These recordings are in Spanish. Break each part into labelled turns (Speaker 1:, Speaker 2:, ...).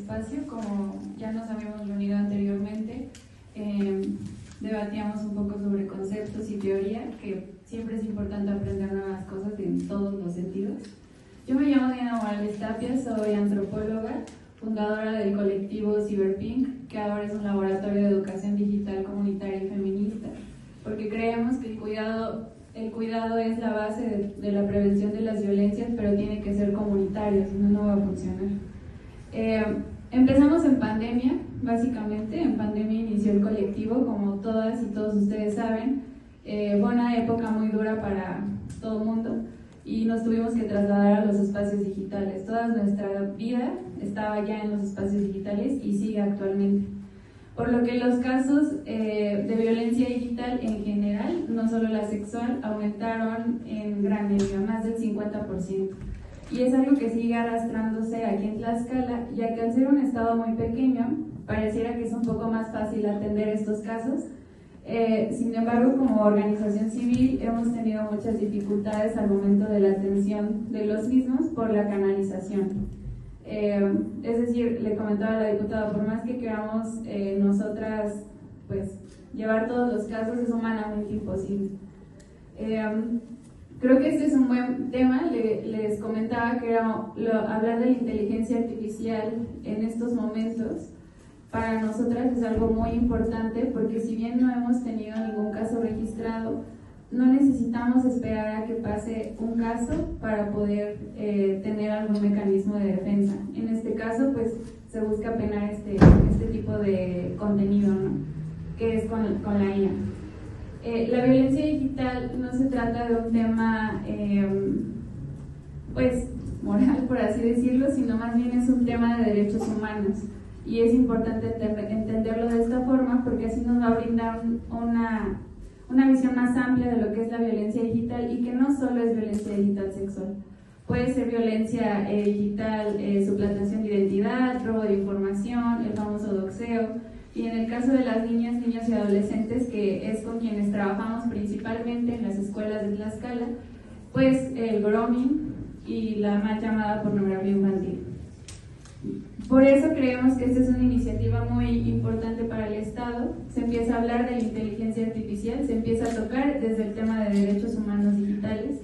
Speaker 1: espacio. Como ya nos habíamos reunido anteriormente, debatíamos un poco sobre conceptos y teoría, que siempre es importante aprender nuevas cosas en todos los sentidos. Yo me llamo Diana Morales Tapia, soy antropóloga, fundadora del colectivo Cyberpink, que ahora es un laboratorio de educación digital comunitaria y feminista, porque creemos que el cuidado es la base de la prevención de las violencias, pero tiene que ser comunitario, si no, no va a funcionar. Empezamos en pandemia, básicamente. En pandemia inició el colectivo, como todas y todos ustedes saben. Fue una época muy dura para todo el mundo y nos tuvimos que trasladar a los espacios digitales. Toda nuestra vida estaba ya en los espacios digitales y sigue actualmente. Por lo que los casos de violencia digital en general, no solo la sexual, aumentaron en gran medida, más del 50%. Y es algo que sigue arrastrándose aquí en Tlaxcala, ya que al ser un estado muy pequeño, pareciera que es un poco más fácil atender estos casos. Sin embargo, como organización civil hemos tenido muchas dificultades al momento de la atención de los mismos por la canalización. Es decir, le comentaba a la diputada, por más que queramos nosotras pues llevar todos los casos, es humanamente imposible. Creo que este es un buen tema. Les comentaba que era hablar de la inteligencia artificial en estos momentos. Para nosotras es algo muy importante, porque si bien no hemos tenido ningún caso registrado, no necesitamos esperar a que pase un caso para poder tener algún mecanismo de defensa. En este caso, pues se busca penar este tipo de contenido, ¿no? Que es con la IA. La violencia digital no se trata de un tema pues moral, por así decirlo, sino más bien es un tema de derechos humanos, y es importante entenderlo de esta forma, porque así nos va a brindar una visión más amplia de lo que es la violencia digital, y que no solo es violencia digital sexual. Puede ser violencia digital, suplantación de identidad, robo de información, el famoso doxeo. Y en el caso de las niñas, niños y adolescentes, que es con quienes trabajamos principalmente en las escuelas de Tlaxcala, pues el grooming y la mal llamada pornografía infantil. Por eso creemos que esta es una iniciativa muy importante para el Estado. Se empieza a hablar de la inteligencia artificial, se empieza a tocar desde el tema de derechos humanos digitales,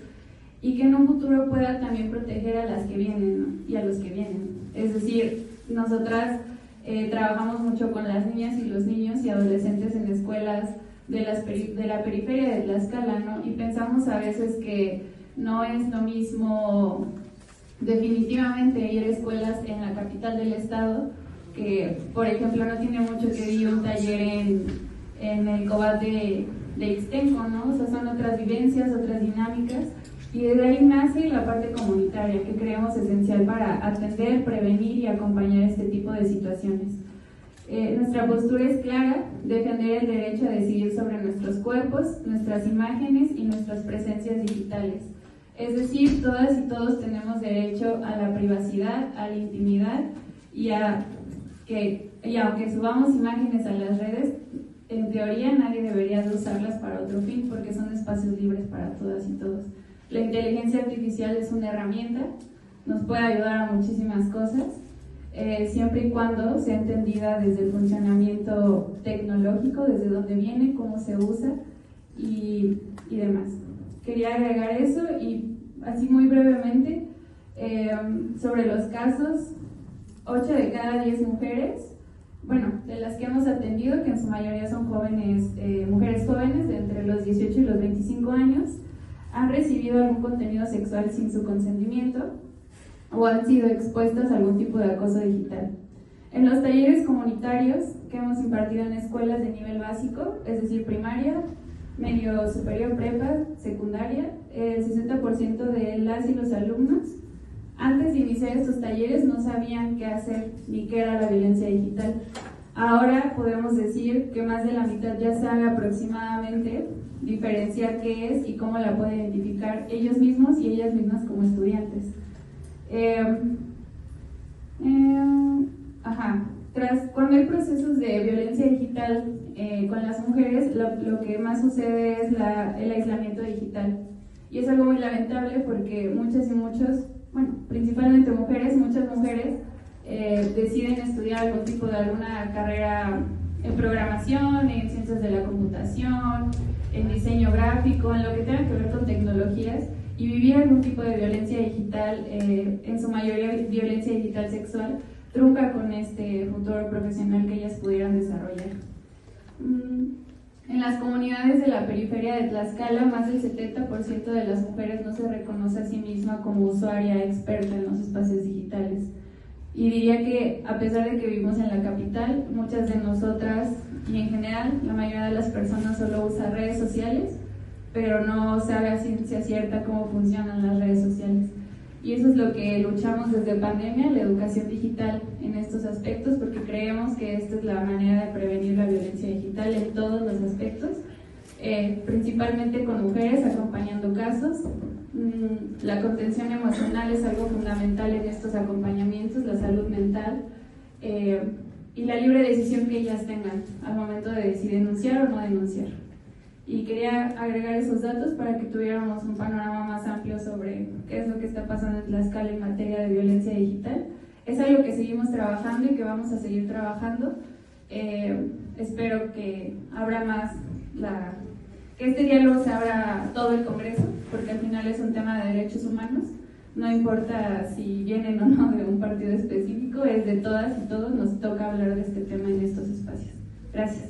Speaker 1: y que en un futuro pueda también proteger a las que vienen, ¿no? Y a los que vienen. Es decir, nosotras trabajamos mucho con las niñas y los niños y adolescentes en escuelas de la periferia de Tlaxcala, ¿no? Y pensamos a veces que no es lo mismo definitivamente ir a escuelas en la capital del estado, que por ejemplo no tiene mucho que ir un taller en el COBAT de Ixtenco, ¿no? O sea, son otras vivencias, otras dinámicas, y desde ahí nace la parte comunitaria, que creemos esencial para atender, prevenir y acompañar este tipo de situaciones. Nuestra postura es clara: defender el derecho a decidir sobre nuestros cuerpos, nuestras imágenes y nuestras presencias digitales. Es decir, todas y todos tenemos derecho a la privacidad, a la intimidad, y aunque subamos imágenes a las redes, en teoría nadie debería de usarlas para otro fin, porque son espacios libres para todas y todos. La inteligencia artificial es una herramienta, nos puede ayudar a muchísimas cosas, siempre y cuando sea entendida desde el funcionamiento tecnológico, desde dónde viene, cómo se usa y demás. Quería agregar eso, y así muy brevemente sobre los casos. 8 de cada 10 mujeres, bueno, de las que hemos atendido, que en su mayoría son jóvenes, mujeres jóvenes de entre los 18 y los 25 años, han recibido algún contenido sexual sin su consentimiento o han sido expuestas a algún tipo de acoso digital. En los talleres comunitarios que hemos impartido en escuelas de nivel básico, es decir, primaria, medio superior, prepa, secundaria, el 60% de las y los alumnos, antes de iniciar estos talleres, no sabían qué hacer ni qué era la violencia digital. Ahora podemos decir que más de la mitad ya sabe aproximadamente diferenciar qué es y cómo la puede identificar ellos mismos y ellas mismas como estudiantes. Cuando hay procesos de violencia digital con las mujeres, lo que más sucede es el aislamiento digital, y es algo muy lamentable, porque muchas y muchos, bueno, principalmente mujeres, muchas mujeres deciden estudiar algún tipo de alguna carrera en programación, en ciencias de la computación, en diseño gráfico, en lo que tenga que ver con tecnologías, y vivir algún tipo de violencia digital, en su mayoría violencia digital sexual, trunca con este futuro profesional que ellas pudieran desarrollar. En las comunidades de la periferia de Tlaxcala, más del 70% de las mujeres no se reconoce a sí misma como usuaria experta en los espacios digitales. Y diría que, a pesar de que vivimos en la capital, muchas de nosotras, y en general, la mayoría de las personas solo usa redes sociales, pero no sabe a ciencia cierta cómo funcionan las redes sociales. Y eso es lo que luchamos desde pandemia, la educación digital en estos aspectos, porque creemos que esta es la manera de prevenir la violencia digital en todos los aspectos, principalmente con mujeres acompañando casos. La contención emocional es algo fundamental en estos acompañamientos, la salud mental y la libre decisión que ellas tengan al momento de si denunciar o no denunciar. Y quería agregar esos datos para que tuviéramos un panorama más amplio sobre qué es lo que está pasando en Tlaxcala en materia de violencia digital. Es algo que seguimos trabajando y que vamos a seguir trabajando. Espero que abra más que este diálogo se abra a todo el Congreso, porque al final es un tema de derechos humanos. No importa si vienen o no de un partido específico, es de todas y todos, nos toca hablar de este tema en estos espacios. Gracias.